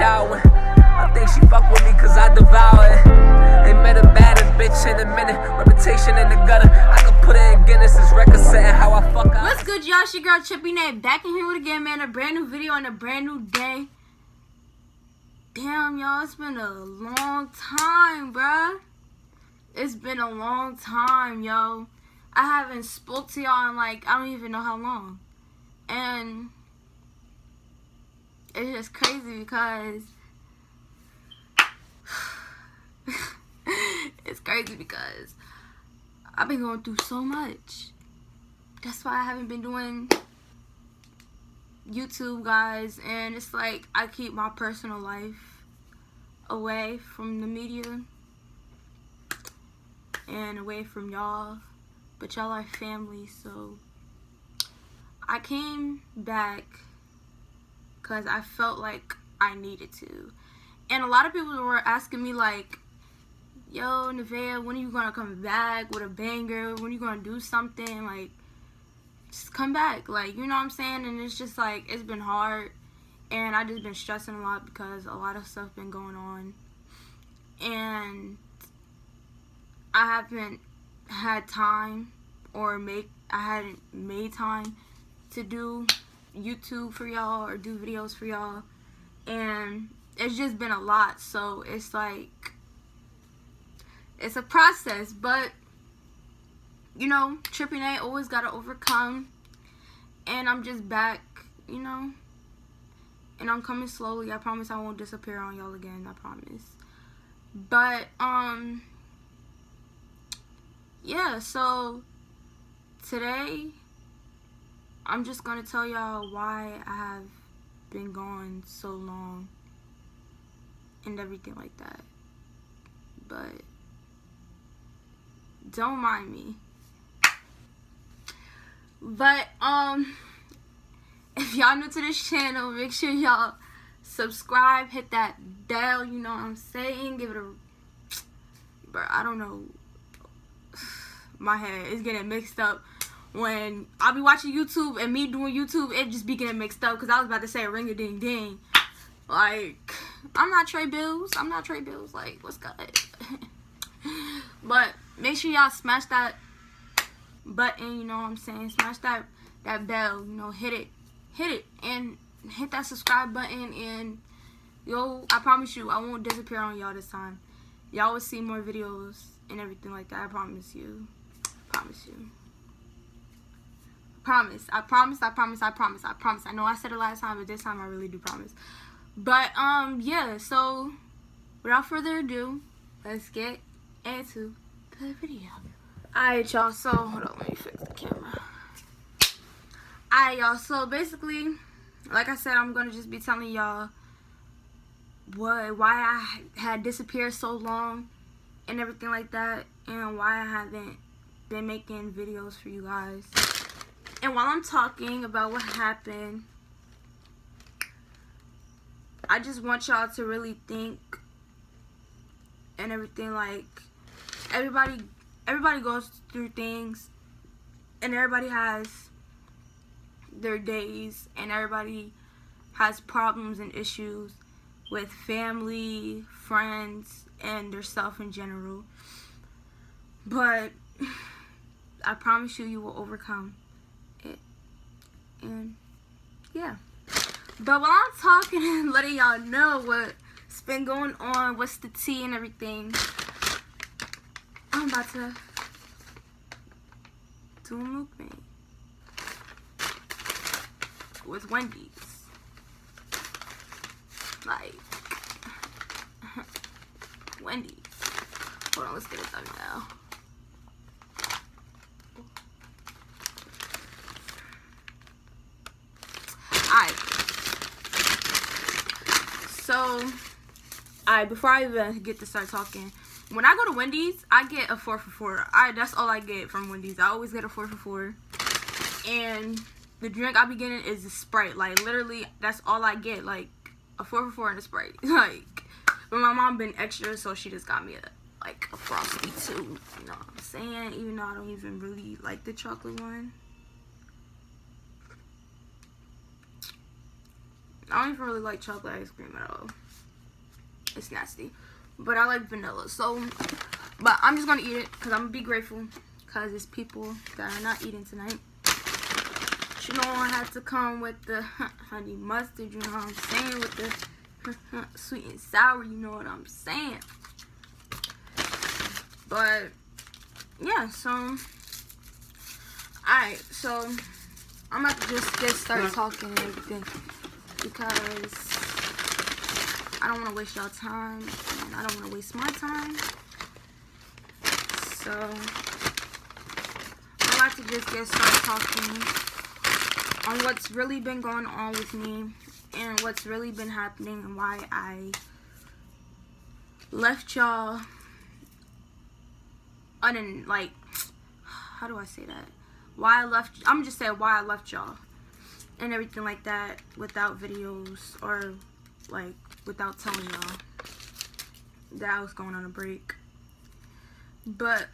showering. I think she fuck with me cause I devour it. Ain't met a baddest bitch in a minute. Reputation in the gutter. I can put it in Guinness's record setting how I fuck out. What's good, y'all? It's your girl Trippie-naee back in here with again, man. A brand new video and a brand new day. Damn, y'all, it's been a long time, bruh. It's been a long time, yo. I haven't spoke to y'all in like, I don't even know how long. And it's just crazy because it's crazy because I've been going through so much. That's why I haven't been doing YouTube, guys. And it's like I keep my personal life away from the media and away from y'all, but y'all are family. So I came back because I felt like I needed to. And a lot of people were asking me like, yo, Nevaeh, when are you gonna come back with a banger? When are you gonna do something? Like, just come back, like, you know what I'm saying? And it's just like, it's been hard, and I just been stressing a lot because a lot of stuff been going on, and I haven't had time, or I hadn't made time to do YouTube for y'all or do videos for y'all, and it's just been a lot. So it's like, it's a process, but you know, Trippie-naee always gotta overcome, and I'm just back, you know, and I'm coming slowly. I promise I won't disappear on y'all again, I promise. But yeah, so today I'm just gonna tell y'all why I have been gone so long and everything like that, but don't mind me. But if y'all new to this channel, make sure y'all subscribe, hit that bell, you know what I'm saying, give it a, bro, I don't know, my head is getting mixed up. When I be watching YouTube and me doing YouTube, it just be getting mixed up because I was about to say ring-a-ding-ding. Like, I'm not Trey Bills, like, what's good? But make sure y'all smash that button, you know what I'm saying, smash that bell, you know, hit it, and hit that subscribe button, and yo, I promise you, I won't disappear on y'all this time. Y'all will see more videos and everything like that, I promise you. I promise. I know I said it last time, but this time I really do promise. But yeah, so without further ado, let's get into the video. Alright, y'all, so hold on, let me fix the camera. Alright, y'all, so basically, like I said, I'm gonna just be telling y'all why I had disappeared so long and everything like that, and why I haven't been making videos for you guys. And while I'm talking about what happened, I just want y'all to really think and everything. Like, everybody goes through things, and everybody has their days, and everybody has problems and issues with family, friends, and their self in general. But I promise you, you will overcome it. And yeah, but while I'm talking and letting y'all know what's been going on, what's the tea and everything, I'm about to do a mukbang with Wendy's. Like, Wendy's. Hold on, let's get it done now. Alright. So, before I even get to start talking, when I go to Wendy's, I get a 4 for $4. That's all I get from Wendy's. I always get a 4 for $4. And the drink I be getting is a Sprite. Like, literally, that's all I get. Like, a 4 for $4 and a Sprite. Like, but my mom been extra, so she just got me a Frosty too. You know what I'm saying? Even though I don't even really like the chocolate one. I don't even really like chocolate ice cream at all. It's nasty. But I like vanilla. So, but I'm just gonna eat it because I'm gonna be grateful because it's people that are not eating tonight. You know, I had to come with the honey mustard, you know what I'm saying? With the sweet and sour, you know what I'm saying? But, yeah, so, alright, so, I'm about to just start talking and everything because I don't want to waste y'all time and I don't want to waste my time. So, I'm about to just get started talking on what's really been going on with me and what's really been happening and why I left y'all like, how do I say that? I'm gonna just say why I left y'all and everything like that without videos or like without telling y'all that I was going on a break. But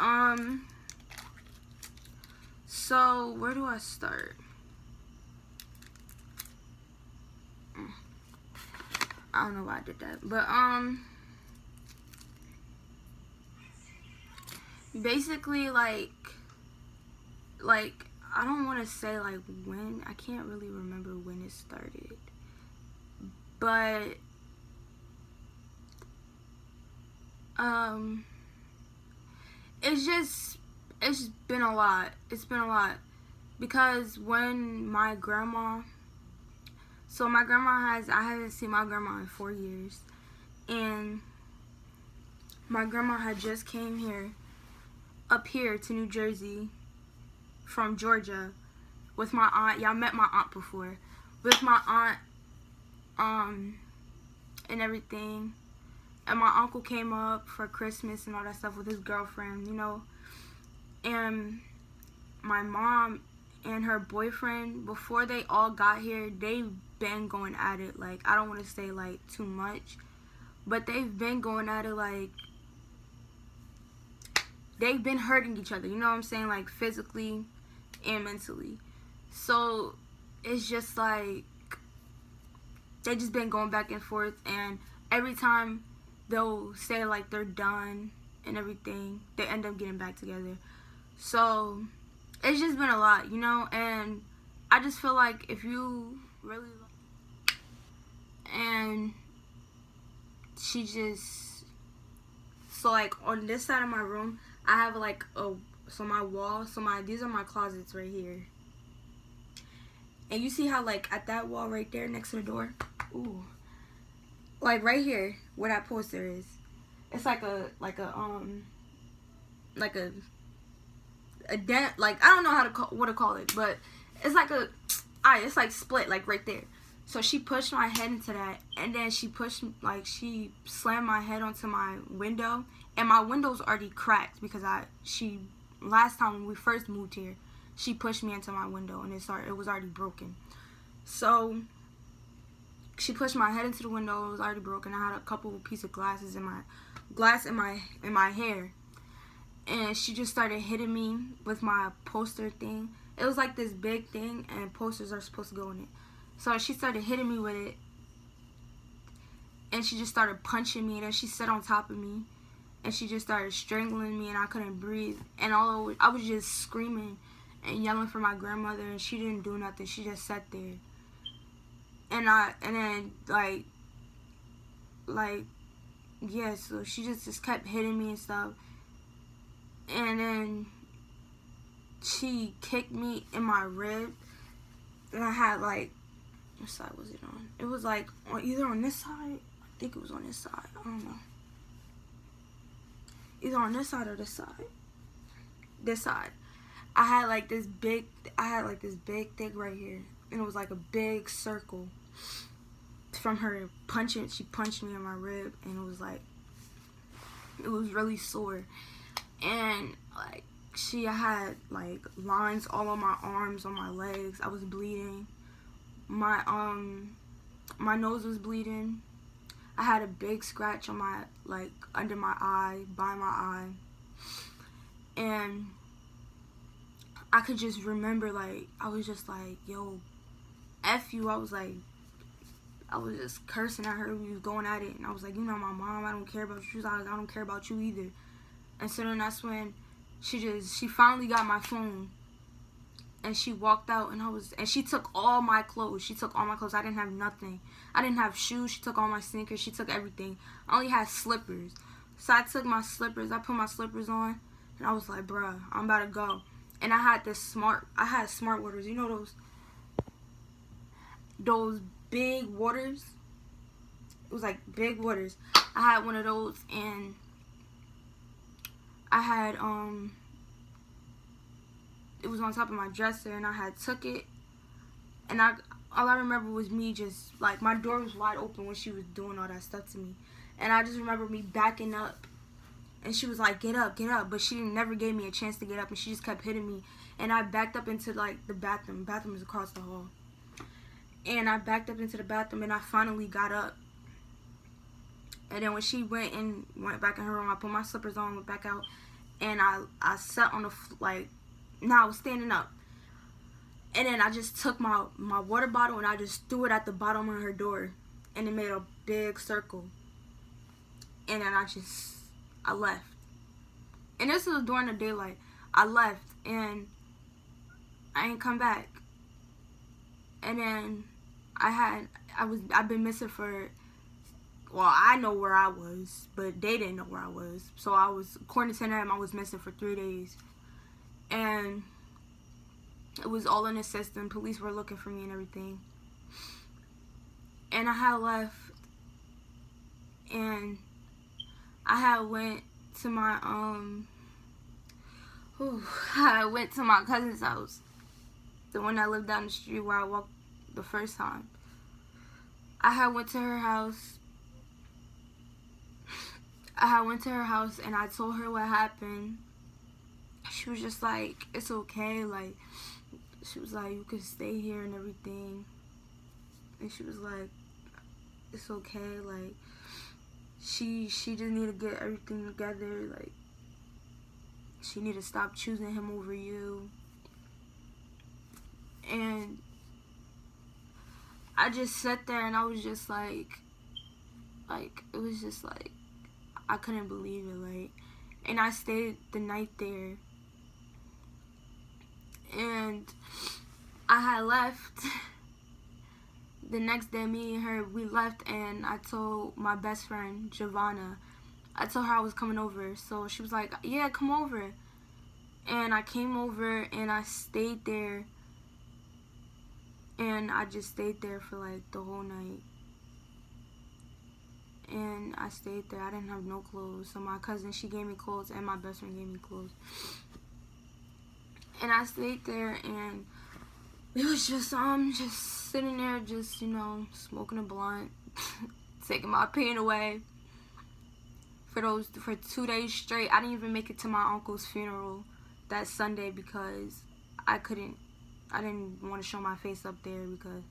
so where do I start? I don't know why I did that, but basically like I don't want to say like when, I can't really remember when it started, but it's been a lot. It's been a lot because when my grandma, so my grandma I haven't seen my grandma in 4 years, and my grandma had just came here, up here to New Jersey from Georgia with my aunt. Y'all met my aunt before. With my aunt, and everything. And my uncle came up for Christmas and all that stuff with his girlfriend, you know. And my mom and her boyfriend, before they all got here, they've been going at it. Like, I don't want to say like too much, but they've been going at it, like they've been hurting each other, you know what I'm saying, like physically and mentally. So it's just like they just been going back and forth, and every time they'll say like they're done and everything, they end up getting back together. So it's just been a lot, you know. And I just feel like if you really and she just, so like on this side of my room I have like my wall, these are my closets right here, and you see how like at that wall right there next to the door, ooh, like right here where that poster is, it's like a dent, like I don't know what to call it, but it's like it's like split like right there. So she pushed my head into that, and then she slammed my head onto my window, and my window's already cracked because last time when we first moved here, she pushed me into my window and it was already broken. So she pushed my head into the window, it was already broken. I had a couple of pieces of glass in my hair, and she just started hitting me with my poster thing. It was like this big thing, and posters are supposed to go in it. So she started hitting me with it, and she just started punching me, and then she sat on top of me, and she just started strangling me, and I couldn't breathe. And although I was just screaming and yelling for my grandmother, and she didn't do nothing, she just sat there. And then yeah, so she just kept hitting me and stuff. And then she kicked me in my rib, and I had like, what side was it on? It was like either on this side, I think it was on this side, I don't know. Either on this side or this side. This side. I had like this big thing right here, and it was like a big circle from her punching. She punched me in my rib, and it was really sore. And like I had like lines all on my arms, on my legs. I was bleeding. My nose was bleeding. I had a big scratch on my, like, under my eye, by my eye. And I could just remember, like, I was just like, yo, F you. I was like, I was just cursing at her. We was going at it, and I was like, you know, my mom, I don't care about you. She was like, I don't care about you either. And so then that's when she finally got my phone, and she walked out, and she took all my clothes. She took all my clothes. I didn't have nothing. I didn't have shoes. She took all my sneakers. She took everything. I only had slippers. So I took my slippers. I put my slippers on, and I was like, bruh, I'm about to go. And I had smart waters. You know those big waters? It was like big waters. I had one of those, and I had it was on top of my dresser, and I had took it, and all I remember was me just like, my door was wide open when she was doing all that stuff to me, and I just remember me backing up, and she was like, get up, but she never gave me a chance to get up, and she just kept hitting me, and I backed up into like the bathroom. The bathroom was across the hall, and I backed up into the bathroom, and I finally got up. And then when she went back in her room, I put my slippers on, went back out, and I sat on the I was standing up, and then I just took my water bottle and I just threw it at the bottom of her door, and it made a big circle. And then I left. And this was during the daylight. I left, and I ain't come back. And then I've been missing for. Well, I know where I was, but they didn't know where I was. So according to them, I was missing for 3 days. And it was all in the system. Police were looking for me and everything. And I had left. And I had went to my, I went to my cousin's house. The one that lived down the street where I walked the first time. I had went to her house. And I told her what happened. She was just like, it's okay, like, she was like, you can stay here and everything. And she was like, it's okay, like, she just need to get everything together, like, she need to stop choosing him over you. And I just sat there, and I was just like, it was just like, I couldn't believe it, like, and I stayed the night there, and I had left. The next day, me and her, we left, and I told my best friend, Giovanna, I told her I was coming over, so she was like, yeah, come over, and I came over, and I stayed there, and I just stayed there for, like, the whole night. And I stayed there. I didn't have no clothes. So my cousin, she gave me clothes, and my best friend gave me clothes. And I stayed there, and it was just sitting there, just, you know, smoking a blunt, taking my pain away. For 2 days straight. I didn't even make it to my uncle's funeral that Sunday because I didn't want to show my face up there, because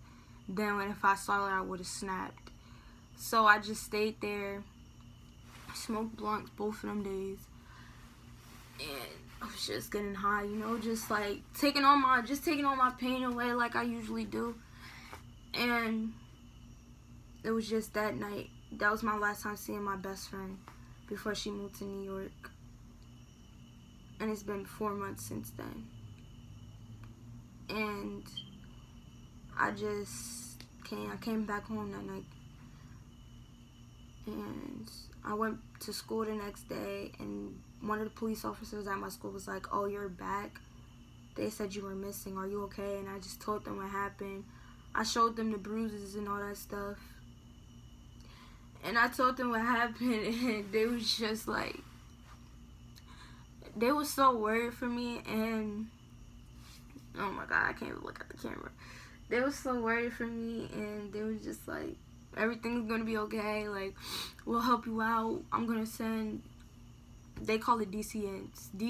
then if I saw her, I would have snapped. So I just stayed there, smoked blunts both of them days, and I was just getting high, you know, just like taking all my pain away like I usually do. And it was just that night. That was my last time seeing my best friend before she moved to New York. And it's been 4 months since then. And I came back home that night. And I went to school the next day, and one of the police officers at my school was like, oh, you're back? They said you were missing. Are you okay? And I just told them what happened. I showed them the bruises and all that stuff. And I told them what happened, and they was just like, they were so worried for me, and oh my God, I can't even look at the camera. They were so worried for me, and they was just like, everything's gonna be okay, like, we'll help you out. I'm gonna send, they call it DCCNP,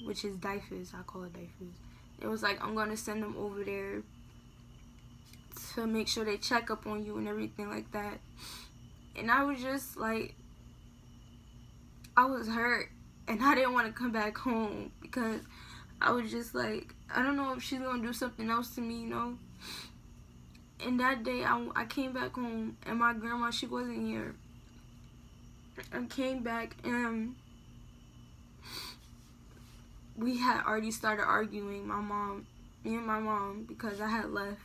which is DIFUS. I call it DIFUS. It was like, I'm gonna send them over there to make sure they check up on you and everything like that. And I was just like, I was hurt, and I didn't want to come back home because I was just like, I don't know if she's gonna do something else to me, you know. And that day, I came back home, and my grandma, she wasn't here. I came back, and we had already started arguing, me and my mom, because I had left.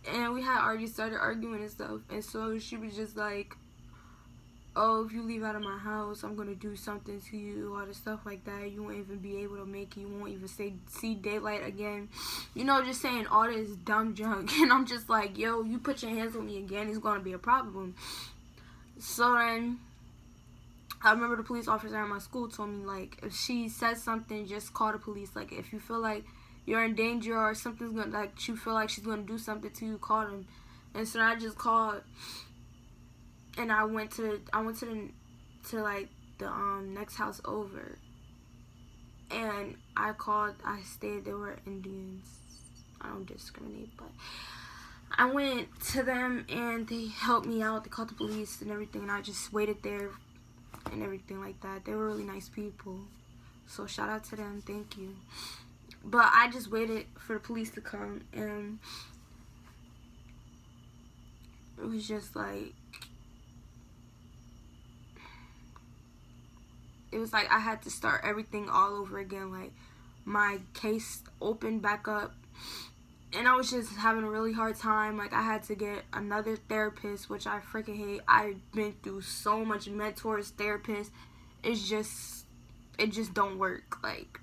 And we had already started arguing and stuff. And so she was just like, oh, if you leave out of my house, I'm going to do something to you, all this stuff like that. You won't even be able to make it. You won't even see daylight again. You know, just saying all this dumb junk. And I'm just like, yo, you put your hands on me again, it's going to be a problem. So then, I remember the police officer at my school told me, like, if she says something, just call the police. Like, if you feel like you're in danger or something's going to, like, you feel like she's going to do something to you, call them. And so I just called. And I went to the next house over, and I stayed. They were Indians. I don't discriminate, but I went to them and they helped me out. They called the police and everything, and I just waited there and everything like that. They were really nice people, so shout out to them. Thank you. But I just waited for the police to come, and it was just like, it was like I had to start everything all over again. Like, my case opened back up, and I was just having a really hard time. Like, I had to get another therapist, which I freaking hate. I've been through so much mentors, therapists. It just don't work. Like,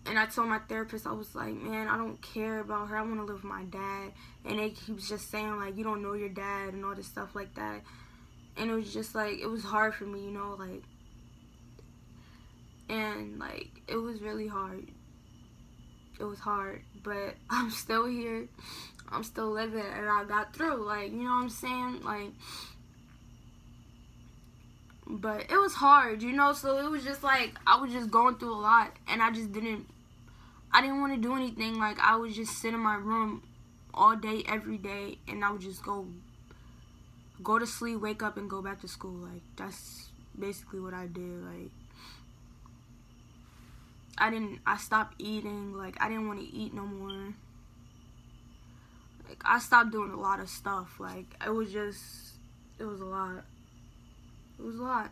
and I told my therapist, I was like, man, I don't care about her. I want to live with my dad. And he was just saying, like, you don't know your dad and all this stuff like that. And it was just like, it was hard for me, you know, like, and like, it was really hard. It was hard, but I'm still here. I'm still living, and I got through, like, you know what I'm saying? Like, but it was hard, you know, so it was just like, I was just going through a lot, and I didn't want to do anything. Like, I would just sit in my room all day, every day, and I would just go to sleep, wake up, and go back to school. Like, that's basically what I did. Like, I stopped eating. Like, I didn't want to eat no more. Like, I stopped doing a lot of stuff. Like, it was a lot. It was a lot.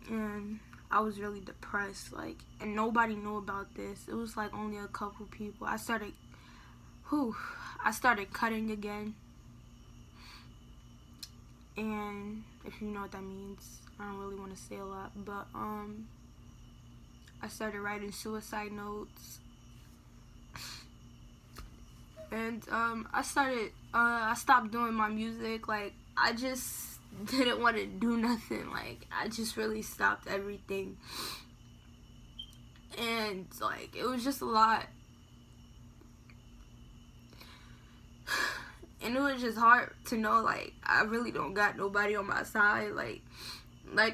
And I was really depressed. Like, and nobody knew about this. It was like only a couple people. I started cutting again. And if you know what that means, I don't really want to say a lot, but I started writing suicide notes, and I stopped doing my music. Like, I just didn't want to do nothing. Like, I just really stopped everything, and like, it was just a lot. And it was just hard to know, like, I really don't got nobody on my side. Like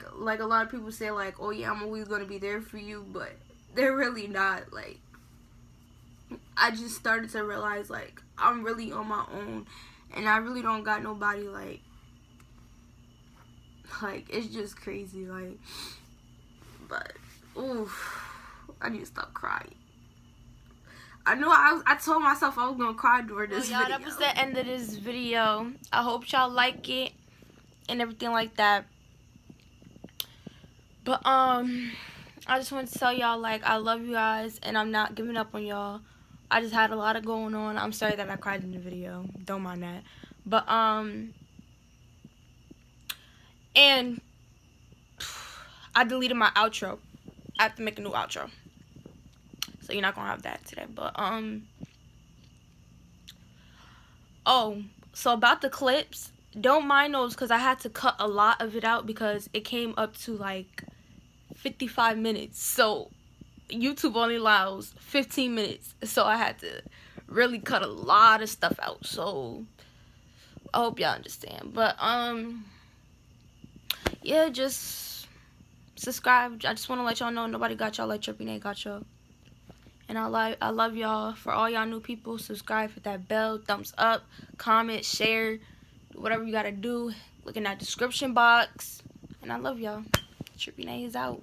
a lot of people say, like, oh yeah, I'm always gonna be there for you, but they're really not. Like, I just started to realize, like, I'm really on my own, and I really don't got nobody. Like it's just crazy. Like, but oof, I need to stop crying. I know I told myself I was gonna cry during this video. That was the end of this video. I hope y'all like it and everything like that. But I just wanted to tell y'all, like, I love you guys, and I'm not giving up on y'all. I just had a lot of going on. I'm sorry that I cried in the video. Don't mind that. But and I deleted my outro. I have to make a new outro. So you're not gonna have that today. But oh, so about the clips, don't mind those, because I had to cut a lot of it out because it came up to like 55 minutes. So YouTube only allows 15 minutes. So I had to really cut a lot of stuff out. So I hope y'all understand. But yeah, just subscribe. I just want to let y'all know nobody got y'all like tuff-naegotfanzz got y'all. And I love y'all. For all y'all new people, subscribe, hit that bell, thumbs up, comment, share, whatever you gotta do. Look in that description box. And I love y'all. Tuff-naegotfanzz is out.